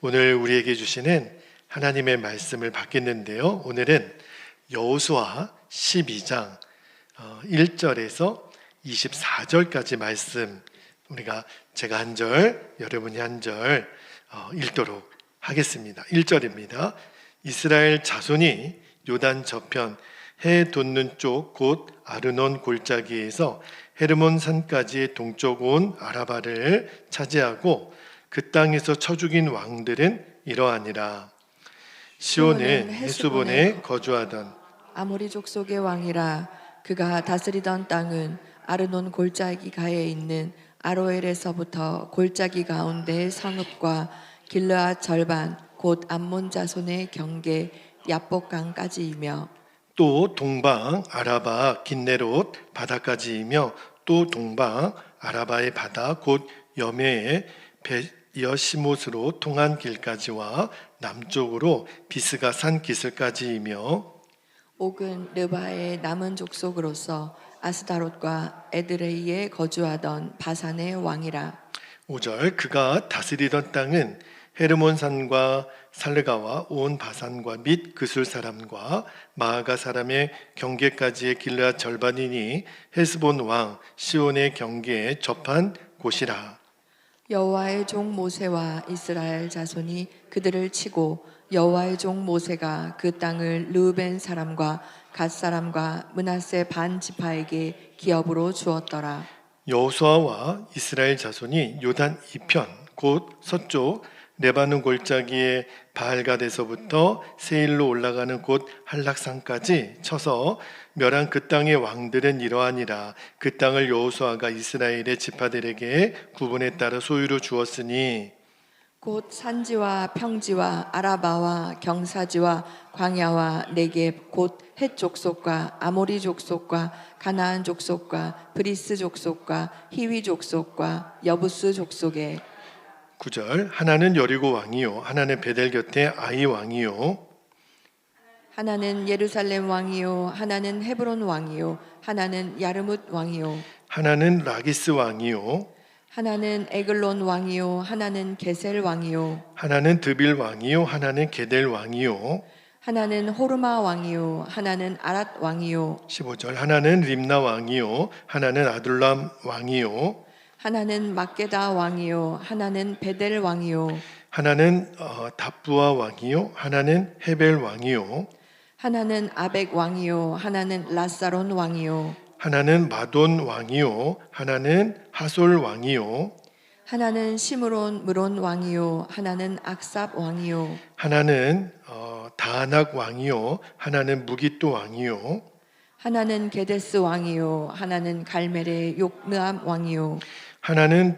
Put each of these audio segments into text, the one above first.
오늘 우리에게 주시는 하나님의 말씀을 받겠는데요. 오늘은 여호수아 12장 1절에서 24절까지 말씀, 제가 한 절, 여러분이 한 절 읽도록 하겠습니다. 1절입니다. 이스라엘 자손이 요단 저편 해 돋는 쪽 곧 아르논 골짜기에서 헤르몬 산까지의 동쪽 온 아라바를 차지하고 그 땅에서 쳐 죽인 왕들은 이러하니라. 시온은 헤스본에 거주하던 아모리 족속의 왕이라. 그가 다스리던 땅은 아르논 골짜기 가에 있는 아로엘에서부터 골짜기 가운데의 성읍과 길르앗 절반 곧 암몬 자손의 경계 야복강까지이며 또 동방 아라바 긴네롯 바다까지이며 또 동방 아라바의 바다 곧 여메의 여시못으로 통한 길까지와 남쪽으로 비스가 산 기슭까지이며 옥은 르바의 남은 족속으로서 아스다롯과 에드레이에 거주하던 바산의 왕이라. 5절 그가 다스리던 땅은 헤르몬 산과 살르가와 온 바산과 및 그술 사람과 마아가 사람의 경계까지의 길르앗 절반이니 헤스본 왕 시온의 경계에 접한 곳이라. 여호와의 종 모세와 이스라엘 자손이 그들을 치고 여호와의 종 모세가 그 땅을 르우벤 사람과 갓 사람과 므낫세 반 지파에게 기업으로 주었더라. 여호수아와 이스라엘 자손이 요단 이편 곧 서쪽 레바논 골짜기의 바알갓에서부터 세일로 올라가는 곳 한락산까지 쳐서 멸한 그 땅의 왕들은 이러하니라. 그 땅을 여호수아가 이스라엘의 지파들에게 구분에 따라 소유로 주었으니 곧 산지와 평지와 아라바와 경사지와 광야와 네겝 곧 헷 족속과 아모리 족속과 가나안 족속과 브리스 족속과 히위 족속과 여부스 족속에 9절 하나는 여리고 왕이요 하나는 베델 곁에 아이 왕이요 하나는 예루살렘 왕이요 하나는 헤브론 왕이요 하나는 야르뭇 왕이요 하나는 라기스 왕이요 하나는 에글론 왕이요 하나는 게셀 왕이요 하나는 드빌 왕이요 하나는 게델 왕이요 하나는 호르마 왕이요 하나는 아랏 왕이요 15절 하나는 림나 왕이요 하나는 아둘람 왕이요 하나는 막게다 왕이요 하나는 베델 왕이요 하나는 답부아 왕이요 하나는 헤벨 왕이요 하나는 아벡 왕이요 하나는 라사론 왕이요 하나는 마돈 왕이요 하나는 하솔 왕이요 하나는 시므론 무론 왕이요 하나는 악삽 왕이요 하나는 다낙 왕이요 하나는 무기또 왕이요 하나는 게데스 왕이요 하나는 갈멜의 욕느암 왕이요 하나는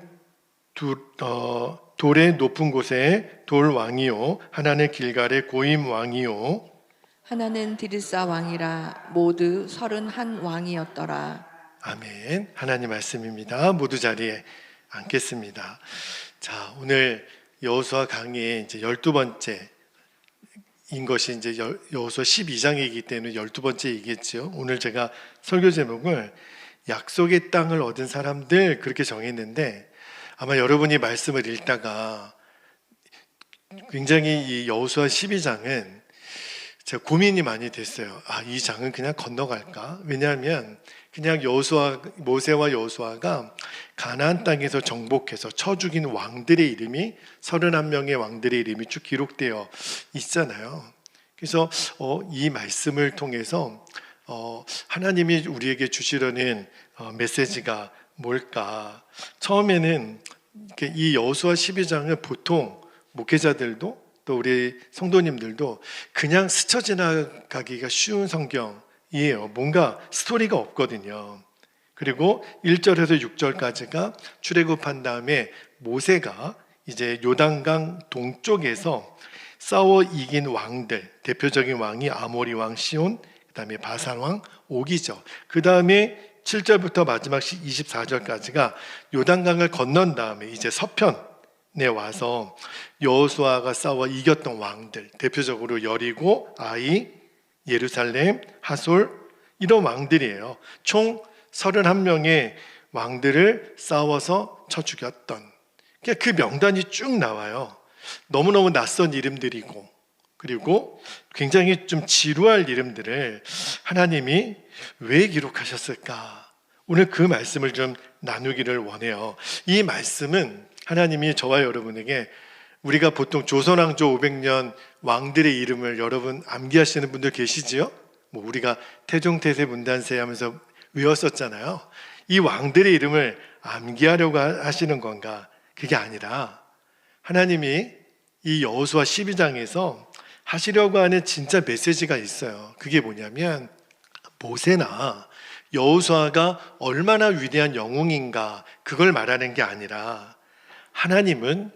돌의 높은 곳에 돌 왕이요 하나는 길갈의 고임 왕이요 하나는 디르사 왕이라. 모두 31 왕이었더라. 아멘. 하나님 말씀입니다. 모두 자리에 앉겠습니다. 자, 오늘 여호수아 강의의 이제 12번째인 것이 이제 여호수아 12장이기 때문에 12번째이겠죠. 오늘 제가 설교 제목을 약속의 땅을 얻은 사람들 그렇게 정했는데 아마 여러분이 말씀을 읽다가 굉장히 이 여호수아 12장은 제가 고민이 많이 됐어요. 이 장은 그냥 건너갈까? 왜냐하면 그냥 모세와 여호수아가 가나안 땅에서 정복해서 쳐 죽인 왕들의 이름이 31명의 왕들의 이름이 쭉 기록되어 있잖아요. 그래서 이 말씀을 통해서 하나님이 우리에게 주시려는 메시지가 뭘까? 처음에는 이 여호수아 12장은 보통 목회자들도 또 우리 성도님들도 그냥 스쳐 지나가기가 쉬운 성경이에요. 뭔가 스토리가 없거든요. 그리고 1절에서 6절까지가 출애굽한 다음에 모세가 이제 요단강 동쪽에서 싸워 이긴 왕들, 대표적인 왕이 아모리 왕 시온, 그다음에 바산 왕 옥이죠. 그다음에 7절부터 마지막 24절까지가 요단강을 건넌 다음에 이제 서편에 와서 여호수아가 싸워 이겼던 왕들, 대표적으로 여리고, 아이, 예루살렘, 하솔 이런 왕들이에요. 총 31명의 왕들을 싸워서 쳐 죽였던 그 명단이 쭉 나와요. 너무너무 낯선 이름들이고, 그리고 굉장히 좀 지루할 이름들을 하나님이 왜 기록하셨을까? 오늘 그 말씀을 좀 나누기를 원해요. 이 말씀은 하나님이 저와 여러분에게, 우리가 보통 조선왕조 500년 왕들의 이름을 여러분 암기하시는 분들 계시지요? 뭐 우리가 태종태세 문단세 하면서 외웠었잖아요. 이 왕들의 이름을 암기하려고 하시는 건가? 그게 아니라 하나님이 이 여호수아 12장에서 하시려고 하는 진짜 메시지가 있어요. 그게 뭐냐면, 모세나 여호수아가 얼마나 위대한 영웅인가 그걸 말하는 게 아니라, 하나님은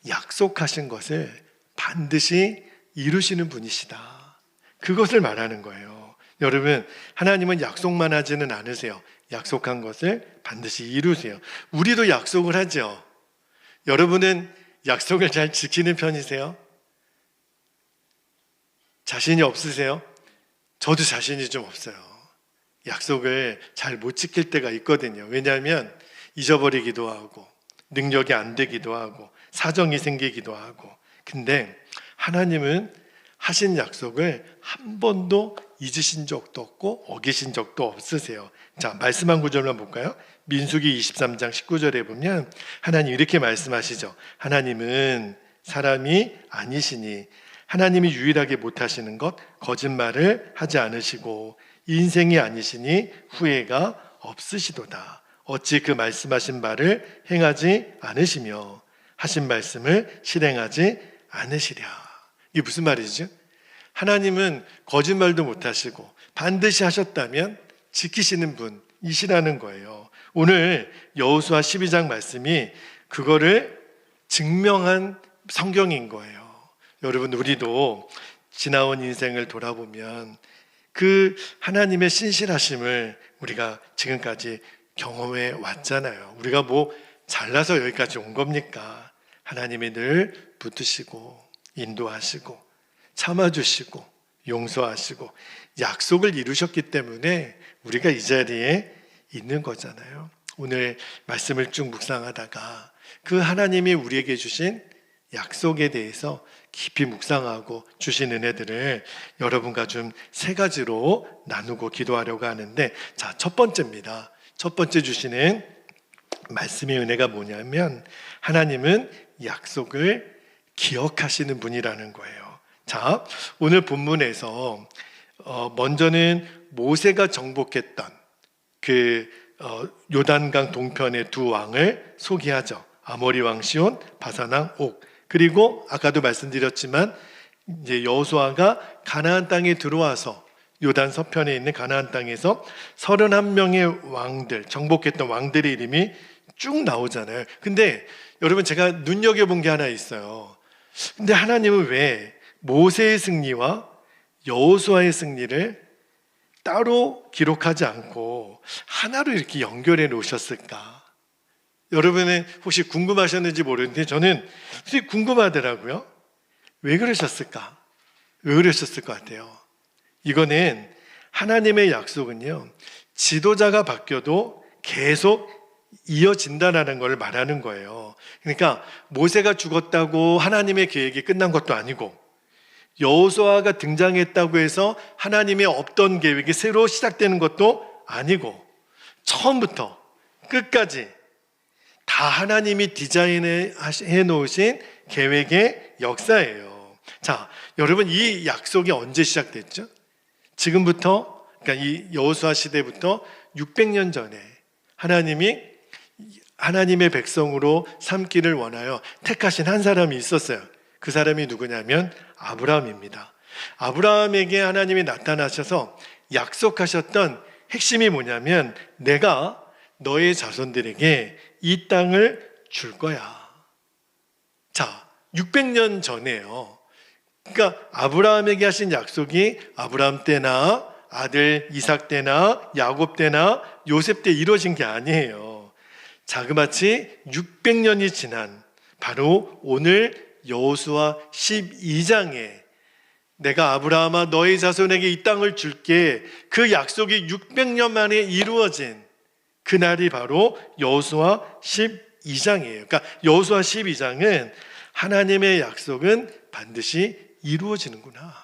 약속하신 것을 반드시 이루시는 분이시다, 그것을 말하는 거예요. 여러분, 하나님은 약속만 하지는 않으세요. 약속한 것을 반드시 이루세요. 우리도 약속을 하죠. 여러분은 약속을 잘 지키는 편이세요? 자신이 없으세요? 저도 자신이 좀 없어요. 약속을 잘 못 지킬 때가 있거든요. 왜냐하면 잊어버리기도 하고, 능력이 안 되기도 하고, 사정이 생기기도 하고. 근데 하나님은 하신 약속을 한 번도 잊으신 적도 없고 어기신 적도 없으세요. 자, 말씀 한 구절만 볼까요? 민수기 23장 19절에 보면 하나님 이렇게 말씀하시죠. 하나님은 사람이 아니시니 하나님이 유일하게 못하시는 것 거짓말을 하지 않으시고 인생이 아니시니 후회가 없으시도다. 어찌 그 말씀하신 바를 행하지 않으시며 하신 말씀을 실행하지 않으시랴. 이게 무슨 말이죠? 하나님은 거짓말도 못하시고 반드시 하셨다면 지키시는 분이시라는 거예요. 오늘 여호수아 12장 말씀이 그거를 증명한 성경인 거예요. 여러분, 우리도 지나온 인생을 돌아보면 그 하나님의 신실하심을 우리가 지금까지 경험해 왔잖아요. 우리가 뭐 잘나서 여기까지 온 겁니까? 하나님이 늘 붙드시고 인도하시고 참아주시고 용서하시고 약속을 이루셨기 때문에 우리가 이 자리에 있는 거잖아요. 오늘 말씀을 쭉 묵상하다가 그 하나님이 우리에게 주신 약속에 대해서 깊이 묵상하고 주신 은혜들을 여러분과 좀 세 가지로 나누고 기도하려고 하는데, 자, 첫 번째입니다. 첫 번째 주시는 말씀의 은혜가 뭐냐면 하나님은 약속을 기억하시는 분이라는 거예요. 자, 오늘 본문에서 먼저는 모세가 정복했던 그 요단강 동편의 두 왕을 소개하죠. 아모리 왕 시온, 바산 왕 옥. 그리고 아까도 말씀드렸지만 이제 여호수아가 가나안 땅에 들어와서 요단 서편에 있는 가나안 땅에서 31명의 왕들, 정복했던 왕들의 이름이 쭉 나오잖아요. 근데 여러분, 제가 눈여겨본 게 하나 있어요. 근데 하나님은 왜 모세의 승리와 여호수아의 승리를 따로 기록하지 않고 하나로 이렇게 연결해 놓으셨을까? 여러분은 혹시 궁금하셨는지 모르는데 저는 솔직히 궁금하더라고요. 왜 그러셨을까? 왜 그러셨을 것 같아요? 이거는 하나님의 약속은요, 지도자가 바뀌어도 계속 이어진다라는 걸 말하는 거예요. 그러니까 모세가 죽었다고 하나님의 계획이 끝난 것도 아니고, 여호수아가 등장했다고 해서 하나님의 없던 계획이 새로 시작되는 것도 아니고, 처음부터 끝까지 다 하나님이 디자인해 놓으신 계획의 역사예요. 자, 여러분, 이 약속이 언제 시작됐죠? 지금부터, 그러니까 이 여호수아 시대부터 600년 전에 하나님이 하나님의 백성으로 삼기를 원하여 택하신 한 사람이 있었어요. 그 사람이 누구냐면 아브라함입니다. 아브라함에게 하나님이 나타나셔서 약속하셨던 핵심이 뭐냐면, 내가 너의 자손들에게 이 땅을 줄 거야. 자, 600년 전에요. 그러니까 아브라함에게 하신 약속이 아브라함 때나 아들 이삭 때나 야곱 때나 요셉 때 이루어진 게 아니에요. 자그마치 600년이 지난 바로 오늘 여호수아 12장에 내가 아브라함아 너의 자손에게 이 땅을 줄게, 그 약속이 600년 만에 이루어진 그날이 바로 여호수아 12장이에요. 그러니까 여호수아 12장은 하나님의 약속은 반드시 이루어지는구나.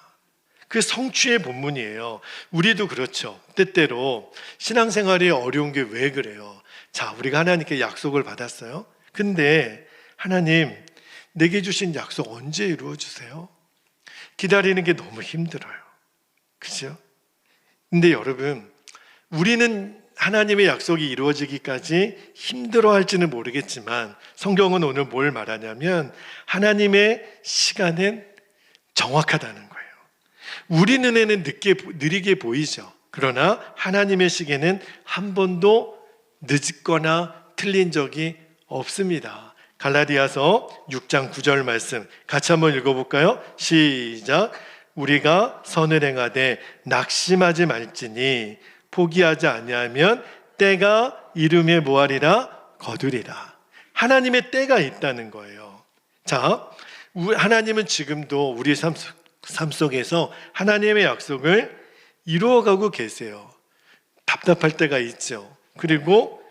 그 성취의 본문이에요. 우리도 그렇죠. 때때로 신앙생활이 어려운 게 왜 그래요? 자, 우리가 하나님께 약속을 받았어요. 근데 하나님, 내게 주신 약속 언제 이루어 주세요? 기다리는 게 너무 힘들어요. 그죠? 근데 여러분, 우리는 하나님의 약속이 이루어지기까지 힘들어 할지는 모르겠지만 성경은 오늘 뭘 말하냐면 하나님의 시간은 정확하다는 거예요. 우리 눈에는 느리게 보이죠. 그러나 하나님의 시계는 한 번도 늦거나 틀린 적이 없습니다. 갈라디아서 6장 9절 말씀 같이 한번 읽어볼까요? 시작. 우리가 선을 행하되 낙심하지 말지니 포기하지 아니하면 때가 이름에 뭐하리라? 거두리라. 하나님의 때가 있다는 거예요. 자, 하나님은 지금도 우리 삶 속에서 하나님의 약속을 이루어가고 계세요. 답답할 때가 있죠. 그리고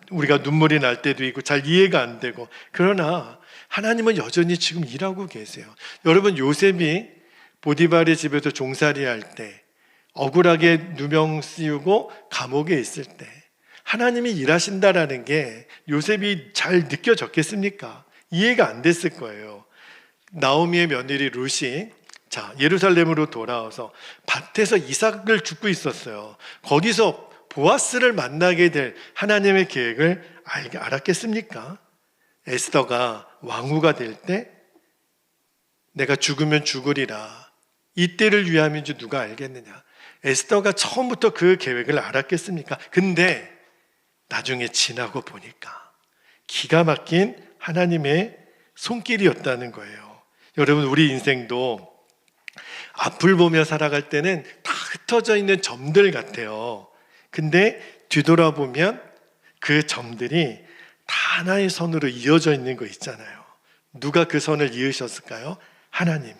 우리가 눈물이 날 때도 있고 잘 이해가 안 되고, 그러나 하나님은 여전히 지금 일하고 계세요. 여러분, 요셉이 보디발의 집에서 종살이 할 때, 억울하게 누명 씌우고 감옥에 있을 때 하나님이 일하신다라는 게 요셉이 잘 느껴졌겠습니까? 이해가 안 됐을 거예요. 나오미의 며느리 룻이 예루살렘으로 돌아와서 밭에서 이삭을 줍고 있었어요. 거기서 보아스를 만나게 될 하나님의 계획을 알았겠습니까? 에스더가 왕후가 될 때 내가 죽으면 죽으리라, 이때를 위함인지 누가 알겠느냐. 에스더가 처음부터 그 계획을 알았겠습니까? 근데 나중에 지나고 보니까 기가 막힌 하나님의 손길이었다는 거예요. 여러분, 우리 인생도 앞을 보며 살아갈 때는 다 흩어져 있는 점들 같아요. 근데 뒤돌아보면 그 점들이 다 하나의 선으로 이어져 있는 거 있잖아요. 누가 그 선을 이으셨을까요? 하나님이.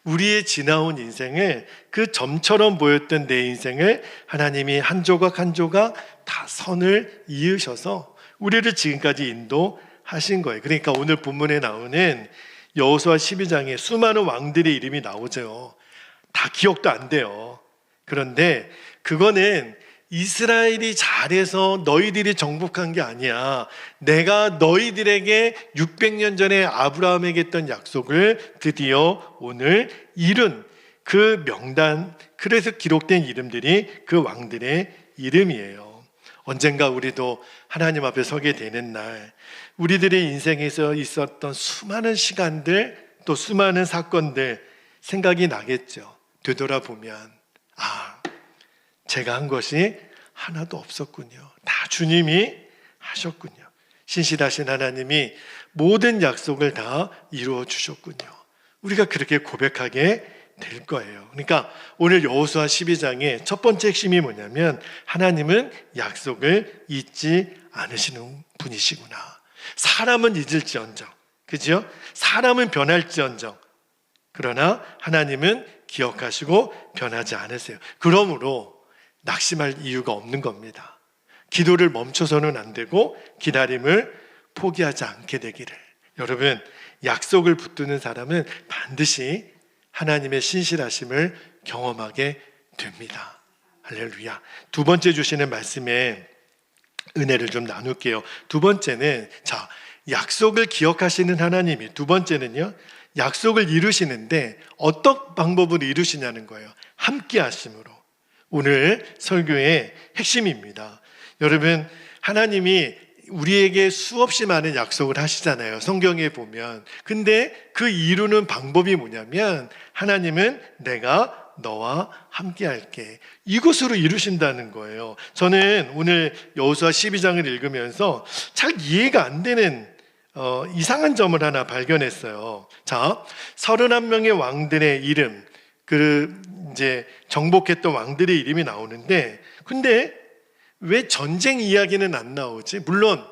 우리의 지나온 인생을, 그 점처럼 보였던 내 인생을 하나님이 한 조각 한 조각 다 선을 이으셔서 우리를 지금까지 인도하신 거예요. 그러니까 오늘 본문에 나오는 여호수아 12장에 수많은 왕들의 이름이 나오죠. 다 기억도 안 돼요. 그런데 그거는 이스라엘이 잘해서 너희들이 정복한 게 아니야. 내가 너희들에게 600년 전에 아브라함에게 했던 약속을 드디어 오늘 이룬 그 명단, 그래서 기록된 이름들이 그 왕들의 이름이에요. 언젠가 우리도 하나님 앞에 서게 되는 날, 우리들의 인생에서 있었던 수많은 시간들, 또 수많은 사건들 생각이 나겠죠. 되돌아보면 제가 한 것이 하나도 없었군요. 다 주님이 하셨군요. 신실하신 하나님이 모든 약속을 다 이루어 주셨군요. 우리가 그렇게 고백하게 될 거예요. 그러니까 오늘 여호수아 12장의 첫 번째 핵심이 뭐냐면 하나님은 약속을 잊지 않으시는 분이시구나. 사람은 잊을지언정, 그죠? 사람은 변할지언정, 그러나 하나님은 기억하시고 변하지 않으세요. 그러므로 낙심할 이유가 없는 겁니다. 기도를 멈춰서는 안 되고 기다림을 포기하지 않게 되기를. 여러분, 약속을 붙드는 사람은 반드시 하나님의 신실하심을 경험하게 됩니다. 할렐루야. 두 번째 주시는 말씀에 은혜를 좀 나눌게요. 두 번째는 약속을 기억하시는 하나님이, 두 번째는요, 약속을 이루시는데 어떤 방법으로 이루시냐는 거예요. 함께 하심으로. 오늘 설교의 핵심입니다. 여러분, 하나님이 우리에게 수없이 많은 약속을 하시잖아요. 성경에 보면. 근데 그 이루는 방법이 뭐냐면 하나님은 내가 너와 함께 할게, 이것으로 이루신다는 거예요. 저는 오늘 여호수아 12장을 읽으면서 잘 이해가 안 되는 이상한 점을 하나 발견했어요. 31명의 왕들의 이름, 이제 정복했던 왕들의 이름이 나오는데, 근데 왜 전쟁 이야기는 안 나오지? 물론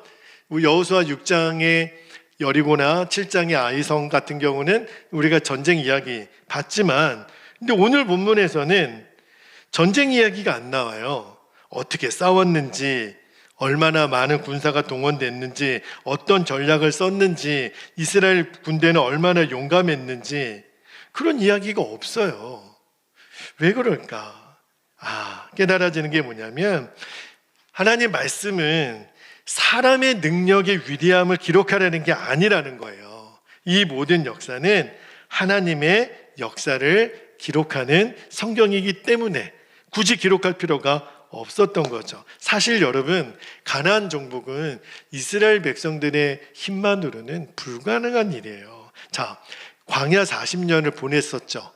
여호수아 6장의 여리고나 7장의 아이성 같은 경우는 우리가 전쟁 이야기 봤지만, 근데 오늘 본문에서는 전쟁 이야기가 안 나와요. 어떻게 싸웠는지, 얼마나 많은 군사가 동원됐는지, 어떤 전략을 썼는지, 이스라엘 군대는 얼마나 용감했는지 그런 이야기가 없어요. 왜 그럴까? 깨달아지는 게 뭐냐면 하나님 말씀은 사람의 능력의 위대함을 기록하려는 게 아니라는 거예요. 이 모든 역사는 하나님의 역사를 기록하는 성경이기 때문에 굳이 기록할 필요가 없었던 거죠. 사실 여러분, 가나안 정복은 이스라엘 백성들의 힘만으로는 불가능한 일이에요. 자, 광야 40년을 보냈었죠.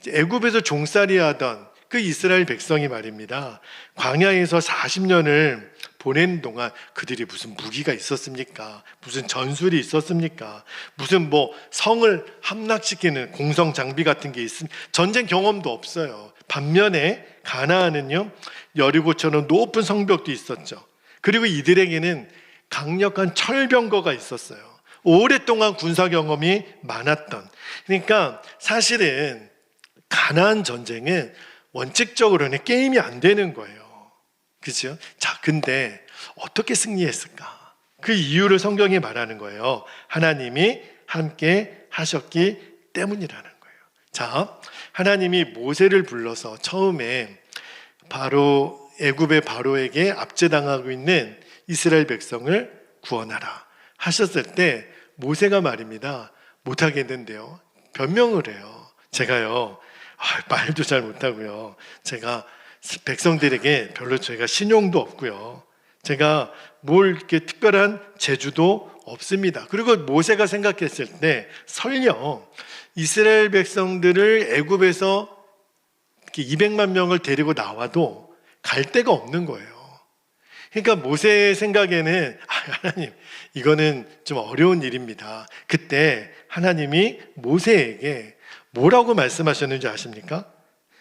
애굽에서 종살이 하던 그 이스라엘 백성이 말입니다. 광야에서 40년을 보낸 동안 그들이 무슨 무기가 있었습니까? 무슨 전술이 있었습니까? 무슨 성을 함락시키는 공성 장비 같은 게 전쟁 경험도 없어요. 반면에 가나안은요, 여리고처럼 높은 성벽도 있었죠. 그리고 이들에게는 강력한 철병거가 있었어요. 오랫동안 군사 경험이 많았던. 그러니까 사실은 가나안 전쟁은 원칙적으로는 게임이 안 되는 거예요. 그죠? 자, 근데 어떻게 승리했을까? 그 이유를 성경이 말하는 거예요. 하나님이 함께 하셨기 때문이라는 거예요. 자, 하나님이 모세를 불러서 처음에 애굽의 바로에게 압제당하고 있는 이스라엘 백성을 구원하라 하셨을 때 모세가 말입니다. 못하겠는데요. 변명을 해요. 제가요, 말도 잘 못하고요. 제가 백성들에게 별로 제가 신용도 없고요. 제가 뭘 이렇게 특별한 재주도 없습니다. 그리고 모세가 생각했을 때 설령 이스라엘 백성들을 애굽에서 200만 명을 데리고 나와도 갈 데가 없는 거예요. 그러니까 모세의 생각에는 하나님, 이거는 좀 어려운 일입니다. 그때 하나님이 모세에게 뭐라고 말씀하셨는지 아십니까?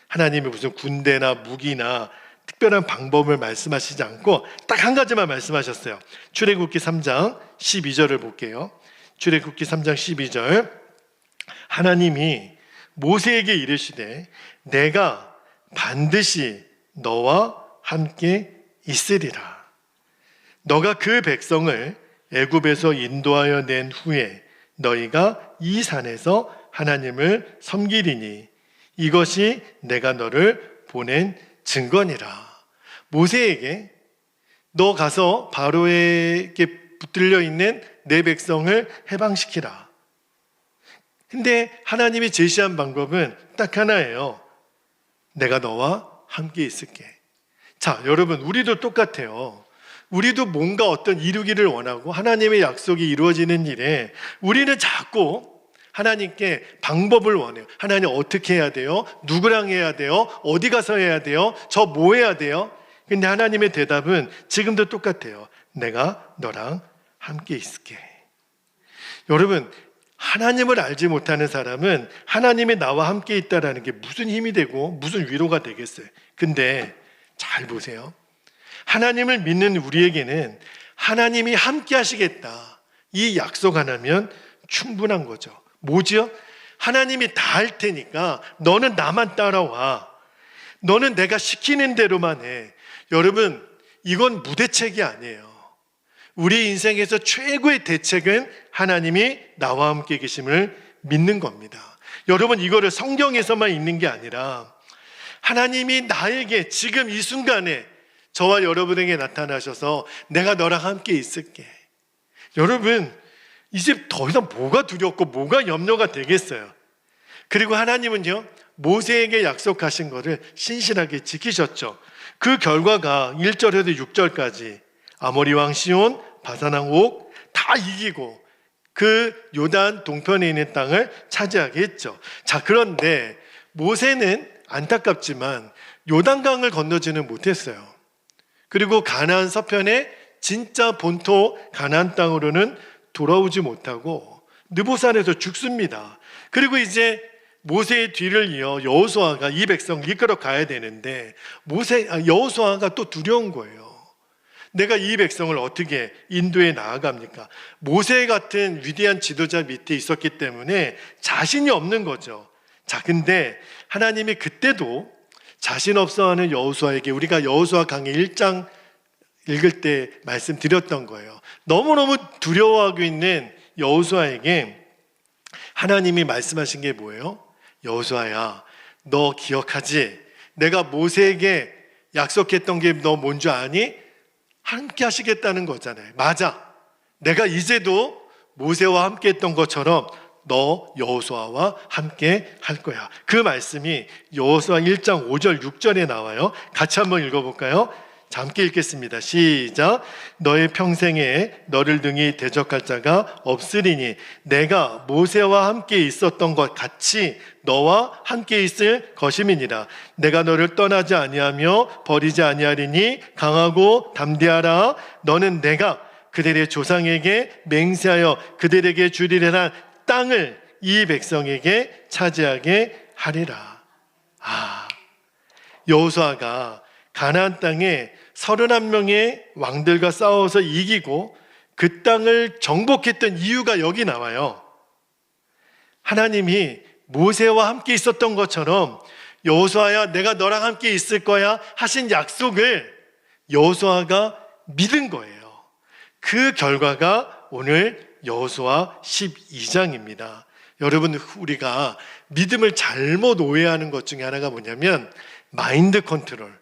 하나님이 무슨 군대나 무기나 특별한 방법을 말씀하시지 않고 딱 한 가지만 말씀하셨어요. 출애굽기 3장 12절을 볼게요. 출애굽기 3장 12절. 하나님이 모세에게 이르시되 내가 반드시 너와 함께 있으리라. 너가 그 백성을 애굽에서 인도하여 낸 후에 너희가 이 산에서 하나님을 섬기리니 이것이 내가 너를 보낸 증거니라. 모세에게 너 가서 바로에게 붙들려 있는 내 백성을 해방시키라. 근데 하나님이 제시한 방법은 딱 하나예요. 내가 너와 함께 있을게. 자, 여러분, 우리도 똑같아요. 우리도 뭔가 어떤 이루기를 원하고 하나님의 약속이 이루어지는 일에 우리는 자꾸 하나님께 방법을 원해요. 하나님 어떻게 해야 돼요? 누구랑 해야 돼요? 어디 가서 해야 돼요? 저 뭐 해야 돼요? 근데 하나님의 대답은 지금도 똑같아요. 내가 너랑 함께 있을게. 여러분, 하나님을 알지 못하는 사람은 하나님이 나와 함께 있다라는 게 무슨 힘이 되고 무슨 위로가 되겠어요. 근데 잘 보세요. 하나님을 믿는 우리에게는 하나님이 함께 하시겠다, 이 약속 하나면 충분한 거죠. 뭐지요? 하나님이 다 할 테니까 너는 나만 따라와. 너는 내가 시키는 대로만 해. 여러분, 이건 무대책이 아니에요. 우리 인생에서 최고의 대책은 하나님이 나와 함께 계심을 믿는 겁니다. 여러분, 이거를 성경에서만 있는 게 아니라 하나님이 나에게 지금 이 순간에 저와 여러분에게 나타나셔서 내가 너랑 함께 있을게. 여러분, 이제 더 이상 뭐가 두렵고 뭐가 염려가 되겠어요. 그리고 하나님은요, 모세에게 약속하신 거를 신실하게 지키셨죠. 그 결과가 1절에서 6절까지 아모리 왕 시온, 바산 왕 옥 다 이기고 그 요단 동편에 있는 땅을 차지하게 했죠. 자, 그런데 모세는 안타깝지만 요단강을 건너지는 못했어요. 그리고 가나안 서편의 진짜 본토 가나안 땅으로는 돌아오지 못하고 느보산에서 죽습니다. 그리고 이제 모세의 뒤를 이어 여호수아가 이 백성을 이끌어 가야 되는데 여호수아가 또 두려운 거예요. 내가 이 백성을 어떻게 인도에 나아갑니까? 모세 같은 위대한 지도자 밑에 있었기 때문에 자신이 없는 거죠. 자, 근데 하나님이 그때도 자신 없어하는 여호수아에게, 우리가 여호수아 강의 1장 읽을 때 말씀드렸던 거예요. 너무너무 두려워하고 있는 여호수아에게 하나님이 말씀하신 게 뭐예요? 여호수아야, 너 기억하지? 내가 모세에게 약속했던 게 너 뭔 줄 아니? 함께 하시겠다는 거잖아요. 맞아. 내가 이제도 모세와 함께 했던 것처럼 너 여호수아와 함께 할 거야. 그 말씀이 여호수아 1장 5절 6절에 나와요. 같이 한번 읽어볼까요? 자, 함께 읽겠습니다. 시작. 너의 평생에 너를 등이 대적할 자가 없으리니 내가 모세와 함께 있었던 것 같이 너와 함께 있을 것임이니라. 내가 너를 떠나지 아니하며 버리지 아니하리니 강하고 담대하라. 너는 내가 그들의 조상에게 맹세하여 그들에게 주리라 땅을 이 백성에게 차지하게 하리라. 여호수아가 가나안 땅에 31명의 왕들과 싸워서 이기고 그 땅을 정복했던 이유가 여기 나와요. 하나님이 모세와 함께 있었던 것처럼 여호수아야, 내가 너랑 함께 있을 거야 하신 약속을 여호수아가 믿은 거예요. 그 결과가 오늘 여호수아 12장입니다. 여러분, 우리가 믿음을 잘못 오해하는 것 중에 하나가 뭐냐면 마인드 컨트롤.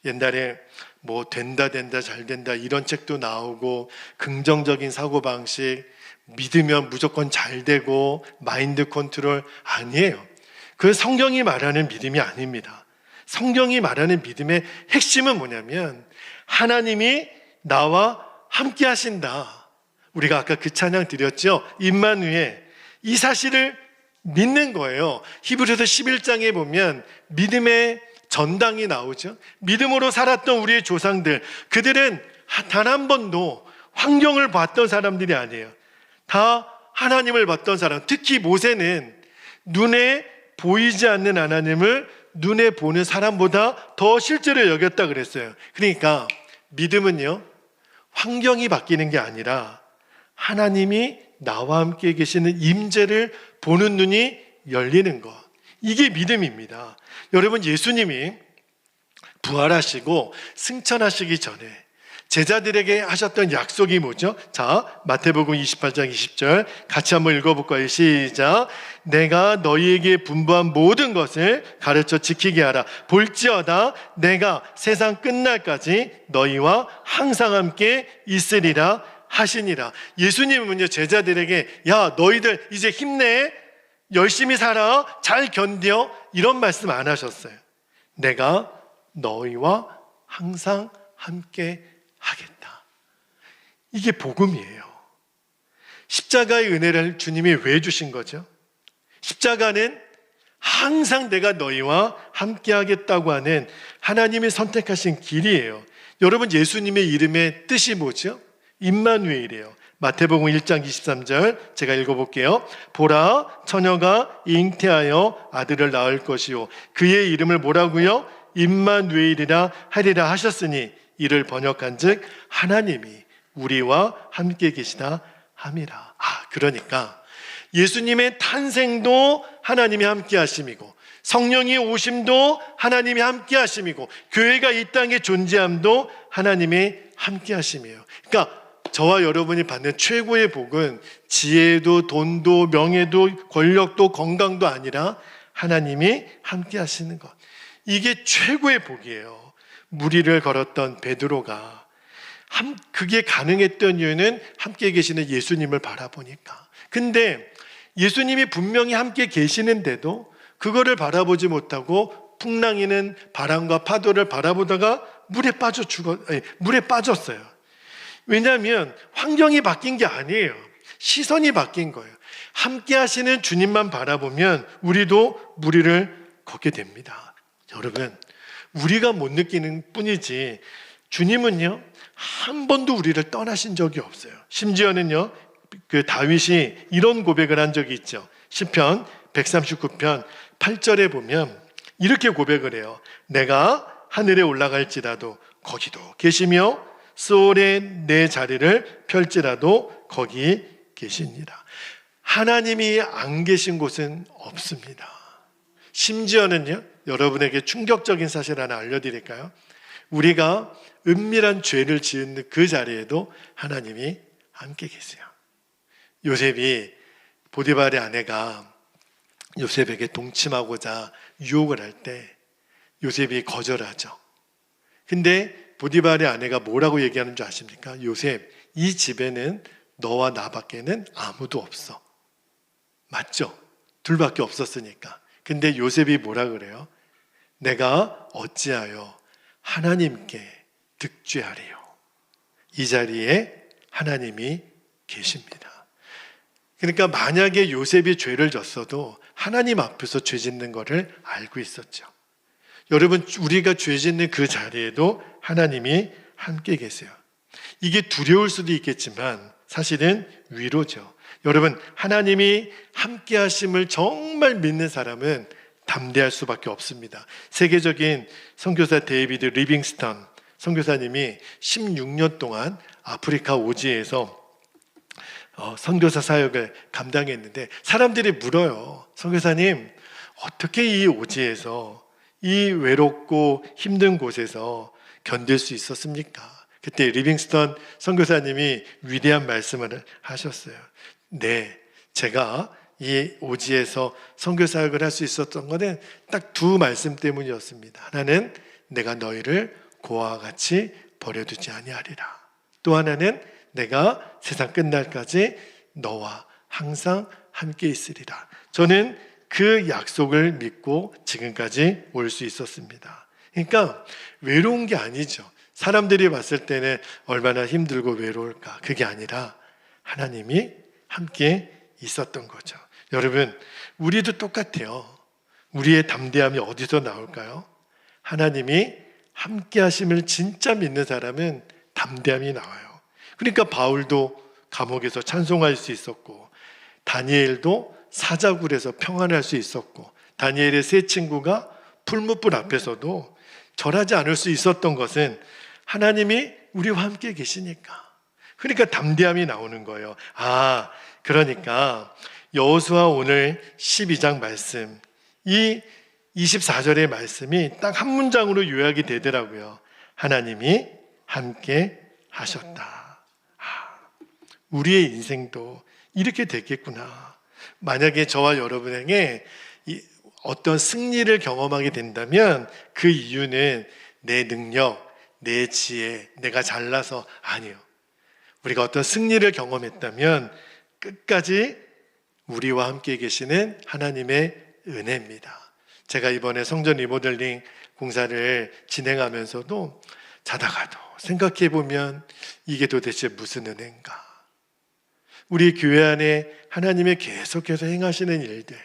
옛날에 뭐 된다 잘 된다 이런 책도 나오고 긍정적인 사고방식, 믿으면 무조건 잘 되고 마인드 컨트롤 아니에요. 그 성경이 말하는 믿음이 아닙니다. 성경이 말하는 믿음의 핵심은 뭐냐면 하나님이 나와 함께 하신다. 우리가 아까 그 찬양 드렸죠? 임마누엘. 이 사실을 믿는 거예요. 히브리서 11장에 보면 믿음의 전당이 나오죠. 믿음으로 살았던 우리의 조상들, 그들은 단 한 번도 환경을 봤던 사람들이 아니에요. 다 하나님을 봤던 사람. 특히 모세는 눈에 보이지 않는 하나님을 눈에 보는 사람보다 더 실제로 여겼다 그랬어요. 그러니까 믿음은요, 환경이 바뀌는 게 아니라 하나님이 나와 함께 계시는 임재를 보는 눈이 열리는 것. 이게 믿음입니다. 여러분, 예수님이 부활하시고 승천하시기 전에 제자들에게 하셨던 약속이 뭐죠? 자, 마태복음 28장 20절 같이 한번 읽어볼까요? 시작. 내가 너희에게 분부한 모든 것을 가르쳐 지키게 하라. 볼지어다 내가 세상 끝날까지 너희와 항상 함께 있으리라 하시니라. 예수님은요, 제자들에게 야, 너희들 이제 힘내, 열심히 살아, 잘 견뎌, 이런 말씀 안 하셨어요. 내가 너희와 항상 함께 하겠다. 이게 복음이에요. 십자가의 은혜를 주님이 왜 주신 거죠? 십자가는 항상 내가 너희와 함께 하겠다고 하는 하나님이 선택하신 길이에요. 여러분, 예수님의 이름의 뜻이 뭐죠? 임마누엘이에요. 마태복음 1장 23절 제가 읽어볼게요. 보라, 처녀가 잉태하여 아들을 낳을 것이요 그의 이름을 뭐라고요? 임마누엘이라 하리라 하셨으니 이를 번역한즉 하나님이 우리와 함께 계시다 함이라. 그러니까 예수님의 탄생도 하나님이 함께 하심이고 성령의 오심도 하나님이 함께 하심이고 교회가 이 땅에 존재함도 하나님이 함께 하심이에요. 그러니까 저와 여러분이 받는 최고의 복은 지혜도 돈도 명예도 권력도 건강도 아니라 하나님이 함께 하시는 것. 이게 최고의 복이에요. 무리를 걸었던 베드로가 그게 가능했던 이유는 함께 계시는 예수님을 바라보니까. 근데 예수님이 분명히 함께 계시는데도 그거를 바라보지 못하고 풍랑이는 바람과 파도를 바라보다가 물에 빠졌어요. 왜냐하면 환경이 바뀐 게 아니에요. 시선이 바뀐 거예요. 함께 하시는 주님만 바라보면 우리도 무리를 걷게 됩니다. 여러분, 우리가 못 느끼는 뿐이지 주님은요, 한 번도 우리를 떠나신 적이 없어요. 심지어는요, 그 다윗이 이런 고백을 한 적이 있죠. 시편 139편 8절에 보면 이렇게 고백을 해요. 내가 하늘에 올라갈지라도 거기도 계시며 소홀에 내 자리를 펼지라도 거기 계시니라. 하나님이 안 계신 곳은 없습니다. 심지어는요, 여러분에게 충격적인 사실 하나 알려드릴까요? 우리가 은밀한 죄를 지은 그 자리에도 하나님이 함께 계세요. 요셉이 보디발의 아내가 요셉에게 동침하고자 유혹을 할 때 요셉이 거절하죠. 근데 보디발의 아내가 뭐라고 얘기하는 줄 아십니까? 요셉, 이 집에는 너와 나밖에는 아무도 없어. 맞죠? 둘밖에 없었으니까. 근데 요셉이 뭐라 그래요? 내가 어찌하여 하나님께 득죄하리요. 이 자리에 하나님이 계십니다. 그러니까 만약에 요셉이 죄를 졌어도 하나님 앞에서 죄 짓는 것을 알고 있었죠. 여러분, 우리가 죄 짓는 그 자리에도 하나님이 함께 계세요. 이게 두려울 수도 있겠지만 사실은 위로죠. 여러분, 하나님이 함께 하심을 정말 믿는 사람은 담대할 수밖에 없습니다. 세계적인 선교사 데이비드 리빙스턴 선교사님이 16년 동안 아프리카 오지에서 선교사 사역을 감당했는데 사람들이 물어요. 선교사님, 어떻게 이 오지에서 이 외롭고 힘든 곳에서 견딜 수 있었습니까? 그때 리빙스턴 선교사님이 위대한 말씀을 하셨어요. 네, 제가 이 오지에서 선교 사역을 할 수 있었던 것은 딱 두 말씀 때문이었습니다. 하나는 내가 너희를 고아와 같이 버려두지 아니하리라. 또 하나는 내가 세상 끝날까지 너와 항상 함께 있으리라. 저는 그 약속을 믿고 지금까지 올 수 있었습니다. 그러니까 외로운 게 아니죠. 사람들이 봤을 때는 얼마나 힘들고 외로울까. 그게 아니라 하나님이 함께 있었던 거죠. 여러분, 우리도 똑같아요. 우리의 담대함이 어디서 나올까요? 하나님이 함께 하심을 진짜 믿는 사람은 담대함이 나와요. 그러니까 바울도 감옥에서 찬송할 수 있었고, 다니엘도 사자굴에서 평안할 수 있었고, 다니엘의 세 친구가 풀무불 앞에서도 절하지 않을 수 있었던 것은 하나님이 우리와 함께 계시니까. 그러니까 담대함이 나오는 거예요. 그러니까 여호수아 오늘 12장 말씀, 이 24절의 말씀이 딱 한 문장으로 요약이 되더라고요. 하나님이 함께 하셨다. 우리의 인생도 이렇게 됐겠구나. 만약에 저와 여러분에게 어떤 승리를 경험하게 된다면 그 이유는 내 능력, 내 지혜, 내가 잘나서 아니요. 우리가 어떤 승리를 경험했다면 끝까지 우리와 함께 계시는 하나님의 은혜입니다. 제가 이번에 성전 리모델링 공사를 진행하면서도 자다가도 생각해보면 이게 도대체 무슨 은혜인가. 우리 교회 안에 하나님의 계속해서 행하시는 일들,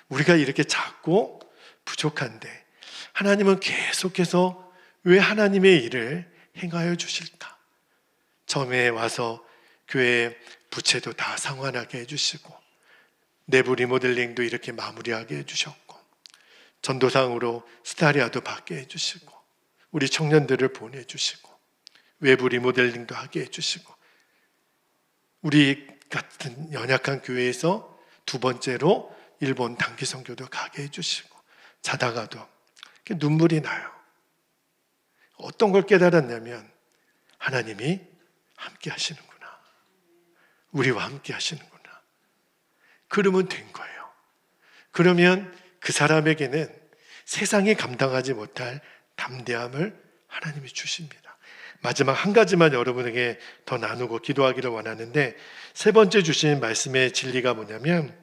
우리가 이렇게 작고 부족한데 하나님은 계속해서 왜 하나님의 일을 행하여 주실까? 처음에 와서 교회 부채도 다 상환하게 해주시고, 내부 리모델링도 이렇게 마무리하게 해주셨고, 전도상으로 스타리아도 받게 해주시고, 우리 청년들을 보내주시고, 외부 리모델링도 하게 해주시고, 우리 같은 연약한 교회에서 두 번째로 일본 단기 선교도 가게 해주시고, 자다가도 눈물이 나요. 어떤 걸 깨달았냐면 하나님이 함께 하시는구나. 우리와 함께 하시는구나. 그러면 된 거예요. 그러면 그 사람에게는 세상이 감당하지 못할 담대함을 하나님이 주십니다. 마지막 한 가지만 여러분에게 더 나누고 기도하기를 원하는데, 세 번째 주신 말씀의 진리가 뭐냐면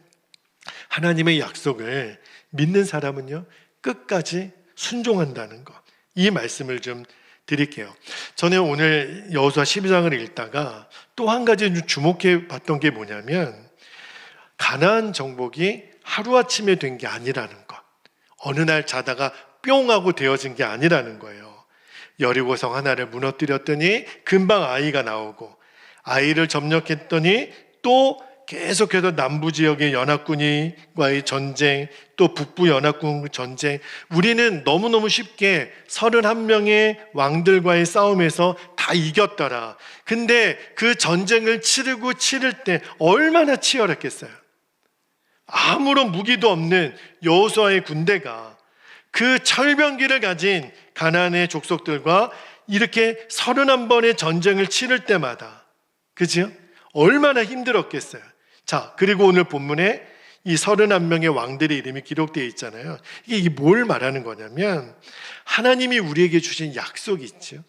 하나님의 약속을 믿는 사람은요 끝까지 순종한다는 것. 이 말씀을 좀 드릴게요. 저는 오늘 여호수아 12장을 읽다가 또 한 가지 주목해 봤던 게 뭐냐면 가나안 정복이 하루아침에 된 게 아니라는 것. 어느 날 자다가 뿅 하고 되어진 게 아니라는 거예요. 여리고성 하나를 무너뜨렸더니 금방 아이가 나오고, 아이를 점령했더니 또 계속해서 남부 지역의 연합군과의 전쟁, 또 북부 연합군 전쟁. 우리는 너무너무 쉽게 31명의 왕들과의 싸움에서 다 이겼더라. 근데 그 전쟁을 치를 때 얼마나 치열했겠어요. 아무런 무기도 없는 여호수아의 군대가 그 철병기를 가진 가나안의 족속들과 이렇게 31번의 전쟁을 치를 때마다, 그죠? 얼마나 힘들었겠어요. 자, 그리고 오늘 본문에 이 31명의 왕들의 이름이 기록되어 있잖아요. 이게 뭘 말하는 거냐면 하나님이 우리에게 주신 약속이 있죠.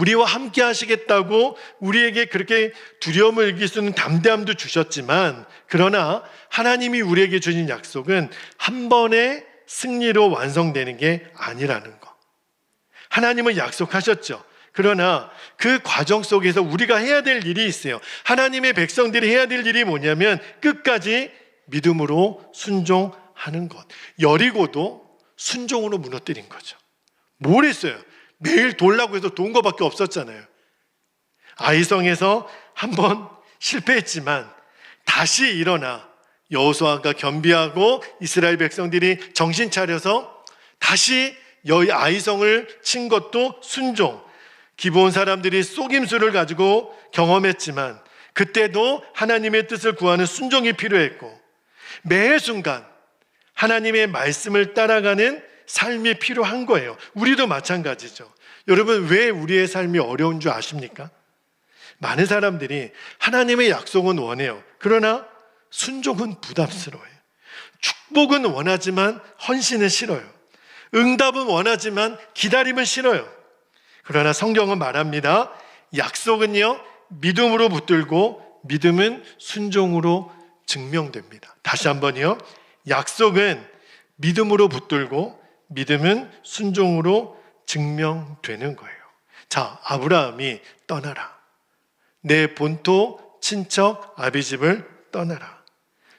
우리와 함께 하시겠다고 우리에게 그렇게 두려움을 이길 수 있는 담대함도 주셨지만, 그러나 하나님이 우리에게 주신 약속은 한 번의 승리로 완성되는 게 아니라는 거. 하나님은 약속하셨죠. 그러나 그 과정 속에서 우리가 해야 될 일이 있어요. 하나님의 백성들이 해야 될 일이 뭐냐면 끝까지 믿음으로 순종하는 것. 여리고도 순종으로 무너뜨린 거죠. 뭘 했어요? 매일 돌라고 해서 돈 거밖에 없었잖아요. 아이성에서 한번 실패했지만 다시 일어나 여호수아가 겸비하고 이스라엘 백성들이 정신 차려서 다시 아이성을 친 것도 순종. 기브온 사람들이 속임수를 가지고 경험했지만 그때도 하나님의 뜻을 구하는 순종이 필요했고, 매 순간 하나님의 말씀을 따라가는 삶이 필요한 거예요. 우리도 마찬가지죠. 여러분, 왜 우리의 삶이 어려운 줄 아십니까? 많은 사람들이 하나님의 약속은 원해요. 그러나 순종은 부담스러워요. 축복은 원하지만 헌신은 싫어요. 응답은 원하지만 기다림은 싫어요. 그러나 성경은 말합니다. 약속은요, 믿음으로 붙들고 믿음은 순종으로 증명됩니다. 다시 한번요. 약속은 믿음으로 붙들고 믿음은 순종으로 증명되는 거예요. 자, 아브라함이 떠나라. 내 본토, 친척, 아비집을 떠나라.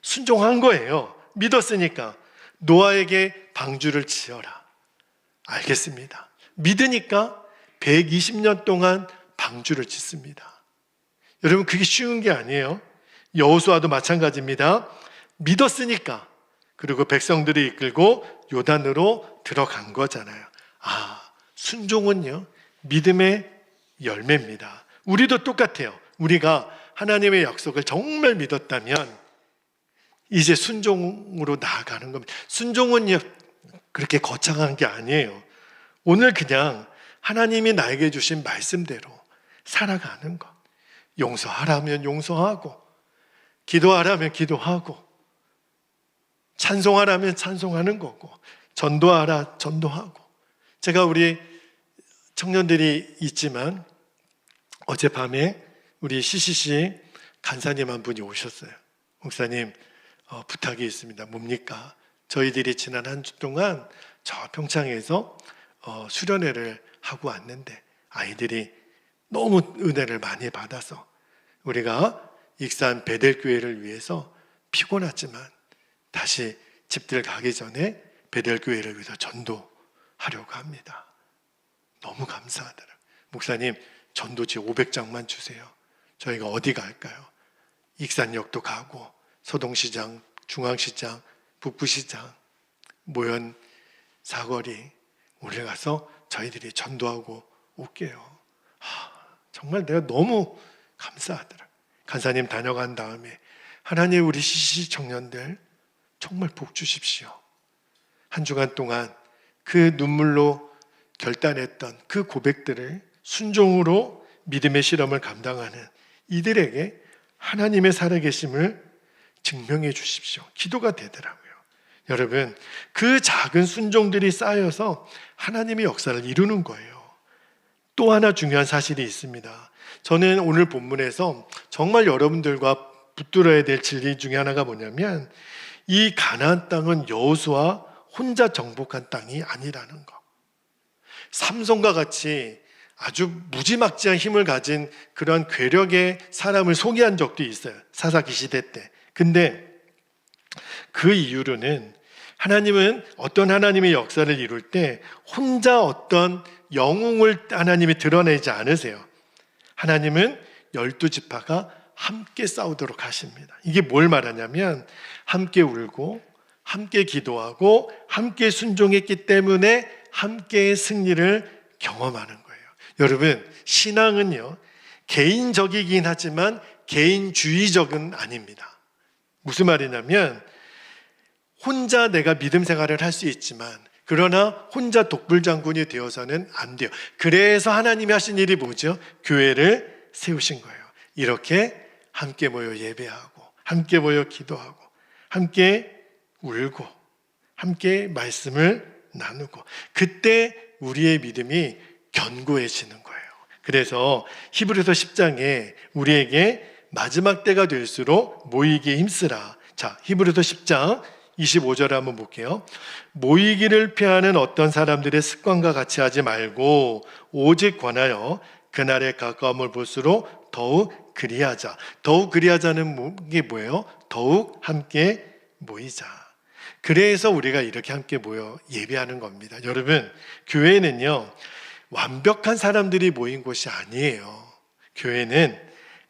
순종한 거예요. 믿었으니까. 노아에게 방주를 지어라. 알겠습니다. 믿으니까 120년 동안 방주를 짓습니다. 여러분, 그게 쉬운 게 아니에요. 여호수아도 마찬가지입니다. 믿었으니까, 그리고 백성들이 이끌고 요단으로 들어간 거잖아요. 순종은요, 믿음의 열매입니다. 우리도 똑같아요. 우리가 하나님의 약속을 정말 믿었다면 이제 순종으로 나아가는 겁니다. 순종은요, 그렇게 거창한 게 아니에요. 오늘 그냥 하나님이 나에게 주신 말씀대로 살아가는 것. 용서하라면 용서하고, 기도하라면 기도하고, 찬송하라면 찬송하는 거고, 전도하라 전도하고. 제가 우리 청년들이 있지만 어젯밤에 우리 CCC 간사님 한 분이 오셨어요. 목사님, 부탁이 있습니다. 뭡니까? 저희들이 지난 한 주 동안 저 평창에서 수련회를 하고 왔는데 아이들이 너무 은혜를 많이 받아서 우리가 익산 베델교회를 위해서 피곤하지만 다시 집들 가기 전에 베델교회를 위해서 전도하려고 합니다. 너무 감사하더라고요. 목사님, 전도지 500장만 주세요. 저희가 어디 갈까요? 익산역도 가고 서동시장, 중앙시장, 북부시장, 모현 사거리 우리 가서 저희들이 전도하고 올게요. 정말 내가 너무 감사하더라. 간사님 다녀간 다음에 하나님, 우리 CCC 청년들 정말 복 주십시오. 한 주간 동안 그 눈물로 결단했던 그 고백들을 순종으로 믿음의 실험을 감당하는 이들에게 하나님의 살아계심을 증명해 주십시오. 기도가 되더라고요. 여러분, 그 작은 순종들이 쌓여서 하나님의 역사를 이루는 거예요. 또 하나 중요한 사실이 있습니다. 저는 오늘 본문에서 정말 여러분들과 붙들어야 될 진리 중에 하나가 뭐냐면, 이 가나안 땅은 여호수아 혼자 정복한 땅이 아니라는 거. 삼손과 같이 아주 무지막지한 힘을 가진 그런 괴력의 사람을 소개한 적도 있어요. 사사기 시대 때. 근데 그 이유로는 하나님은 어떤 하나님의 역사를 이룰 때 혼자 어떤 영웅을 하나님이 드러내지 않으세요. 하나님은 12지파가 함께 싸우도록 하십니다. 이게 뭘 말하냐면 함께 울고 함께 기도하고 함께 순종했기 때문에 함께의 승리를 경험하는 거예요. 여러분, 신앙은요, 개인적이긴 하지만 개인주의적은 아닙니다. 무슨 말이냐면 혼자 내가 믿음 생활을 할 수 있지만 그러나 혼자 독불장군이 되어서는 안 돼요. 그래서 하나님이 하신 일이 뭐죠? 교회를 세우신 거예요. 이렇게 함께 모여 예배하고, 함께 모여 기도하고, 함께 울고, 함께 말씀을 나누고, 그때 우리의 믿음이 견고해지는 거예요. 그래서 히브리서 10장에 우리에게 마지막 때가 될수록 모이기에 힘쓰라. 자, 히브리서 10장 25절에 한번 볼게요. 모이기를 피하는 어떤 사람들의 습관과 같이 하지 말고 오직 권하여 그날의 가까움을 볼수록 더욱 그리하자. 더욱 그리하자는 게 뭐예요? 더욱 함께 모이자. 그래서 우리가 이렇게 함께 모여 예배하는 겁니다. 여러분, 교회는요, 완벽한 사람들이 모인 곳이 아니에요. 교회는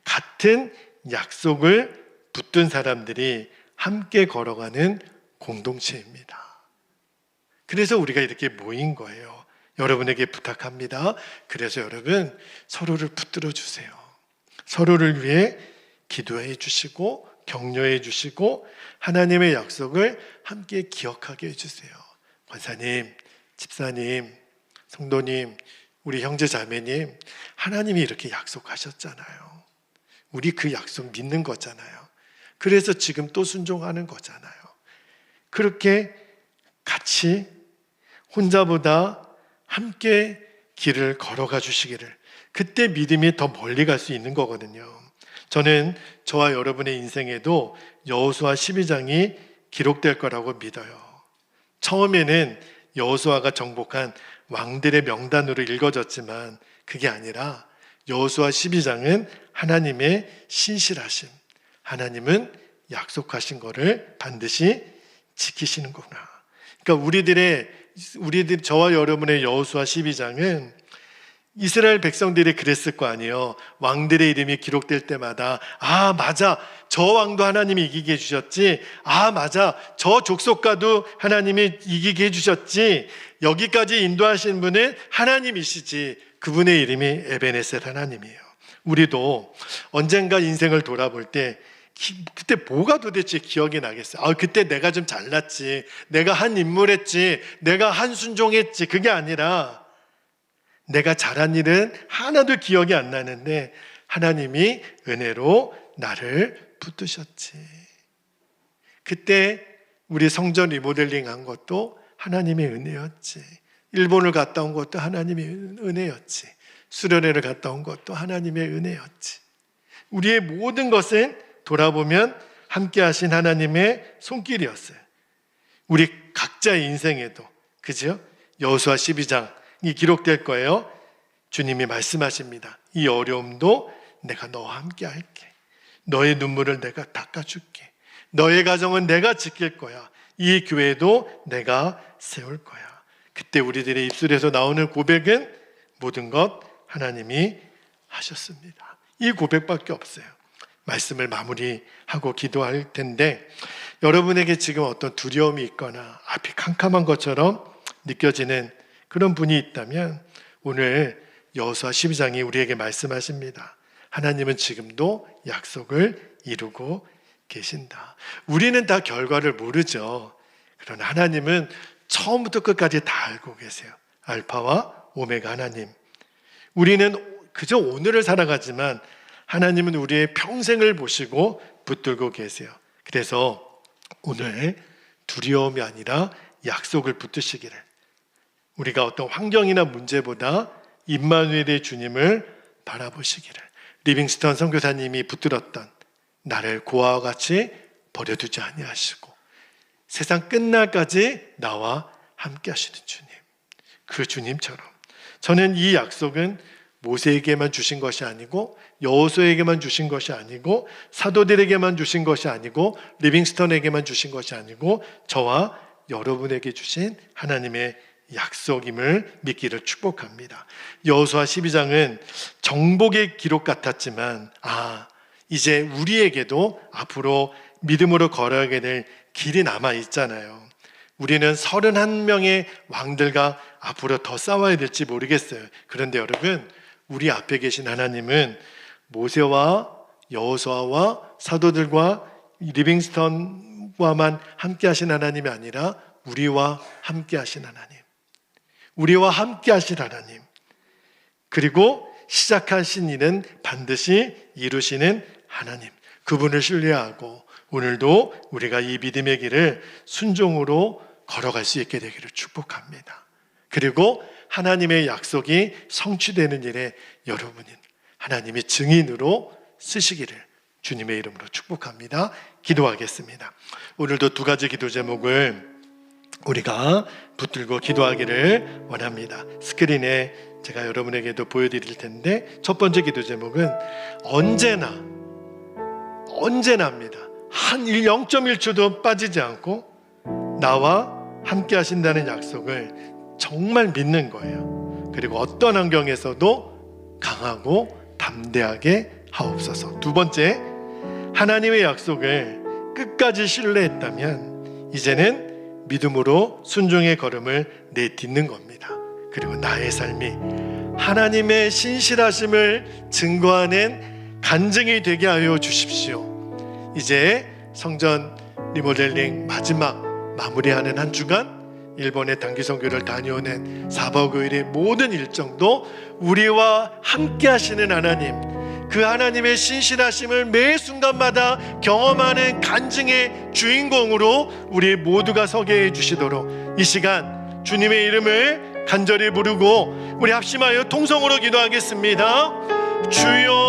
같은 약속을 붙든 사람들이 함께 걸어가는 공동체입니다. 그래서 우리가 이렇게 모인 거예요. 여러분에게 부탁합니다. 그래서 여러분, 서로를 붙들어 주세요. 서로를 위해 기도해 주시고 격려해 주시고 하나님의 약속을 함께 기억하게 해주세요. 권사님, 집사님, 성도님, 우리 형제 자매님, 하나님이 이렇게 약속하셨잖아요. 우리 그 약속 믿는 거잖아요. 그래서 지금 또 순종하는 거잖아요. 그렇게 같이 혼자보다 함께 길을 걸어가 주시기를, 그때 믿음이 더 멀리 갈 수 있는 거거든요. 저는 저와 여러분의 인생에도 여호수아 12장이 기록될 거라고 믿어요. 처음에는 여호수아가 정복한 왕들의 명단으로 읽어졌지만 그게 아니라 여호수아 12장은 하나님의 신실하심, 하나님은 약속하신 거를 반드시 지키시는 거구나. 그러니까 저와 여러분의 여호수아 12장은 이스라엘 백성들이 그랬을 거 아니에요. 왕들의 이름이 기록될 때마다 아 맞아, 저 왕도 하나님이 이기게 해주셨지, 아 맞아, 저 족속과도 하나님이 이기게 해주셨지, 여기까지 인도하신 분은 하나님이시지, 그분의 이름이 에베네셀 하나님이에요. 우리도 언젠가 인생을 돌아볼 때 그때 뭐가 도대체 기억이 나겠어요? 아, 그때 내가 좀 잘났지, 내가 한 인물했지, 내가 한 순종했지, 그게 아니라 내가 잘한 일은 하나도 기억이 안 나는데 하나님이 은혜로 나를 붙드셨지. 그때 우리 성전 리모델링 한 것도 하나님의 은혜였지. 일본을 갔다 온 것도 하나님의 은혜였지. 수련회를 갔다 온 것도 하나님의 은혜였지. 우리의 모든 것은 돌아보면 함께 하신 하나님의 손길이었어요. 우리 각자의 인생에도, 그죠? 여호수아 12장이 기록될 거예요. 주님이 말씀하십니다. 이 어려움도 내가 너와 함께 할게. 너의 눈물을 내가 닦아줄게. 너의 가정은 내가 지킬 거야. 이 교회도 내가 세울 거야. 그때 우리들의 입술에서 나오는 고백은 모든 것 하나님이 하셨습니다. 이 고백밖에 없어요. 말씀을 마무리하고 기도할 텐데, 여러분에게 지금 어떤 두려움이 있거나 앞이 캄캄한 것처럼 느껴지는 그런 분이 있다면 오늘 여호수아 12장이 우리에게 말씀하십니다. 하나님은 지금도 약속을 이루고 계신다. 우리는 다 결과를 모르죠. 그러나 하나님은 처음부터 끝까지 다 알고 계세요. 알파와 오메가 하나님. 우리는 그저 오늘을 살아가지만 하나님은 우리의 평생을 보시고 붙들고 계세요. 그래서 오늘 두려움이 아니라 약속을 붙드시기를, 우리가 어떤 환경이나 문제보다 임마누엘의 주님을 바라보시기를, 리빙스턴 선교사님이 붙들었던 나를 고아와 같이 버려두지 아니하시고 세상 끝날까지 나와 함께 하시는 주님, 그 주님처럼 저는 이 약속은 모세에게만 주신 것이 아니고 여호수아에게만 주신 것이 아니고 사도들에게만 주신 것이 아니고 리빙스턴에게만 주신 것이 아니고 저와 여러분에게 주신 하나님의 약속임을 믿기를 축복합니다. 여호수아 12장은 정복의 기록 같았지만 이제 우리에게도 앞으로 믿음으로 걸어가게 될 길이 남아 있잖아요. 우리는 31명의 왕들과 앞으로 더 싸워야 될지 모르겠어요. 그런데 여러분, 우리 앞에 계신 하나님은 모세와 여호수아와 사도들과 리빙스턴 모세와만 함께 하신 하나님이 아니라 우리와 함께 하신 하나님, 우리와 함께 하신 하나님, 그리고 시작하신 일은 반드시 이루시는 하나님, 그분을 신뢰하고 오늘도 우리가 이 믿음의 길을 순종으로 걸어갈 수 있게 되기를 축복합니다. 그리고 하나님의 약속이 성취되는 일에 여러분이 하나님의 증인으로 쓰시기를 주님의 이름으로 축복합니다. 기도하겠습니다. 오늘도 두 가지 기도 제목을 우리가 붙들고 기도하기를 원합니다. 스크린에 제가 여러분에게도 보여드릴 텐데, 첫 번째 기도 제목은 언제나입니다. 한 0.1초도 빠지지 않고 나와 함께 하신다는 약속을 정말 믿는 거예요. 그리고 어떤 환경에서도 강하고 담대하게 하옵소서. 두 번째, 하나님의 약속을 끝까지 신뢰했다면 이제는 믿음으로 순종의 걸음을 내딛는 겁니다. 그리고 나의 삶이 하나님의 신실하심을 증거하는 간증이 되게 하여 주십시오. 이제 성전 리모델링 마지막 마무리하는 한 주간, 일본의 단기 선교를 다녀오는 4박 5일의 모든 일정도 우리와 함께 하시는 하나님, 그 하나님의 신실하심을 매 순간마다 경험하는 간증의 주인공으로 우리 모두가 서게 해주시도록 이 시간 주님의 이름을 간절히 부르고 우리 합심하여 통성으로 기도하겠습니다. 주여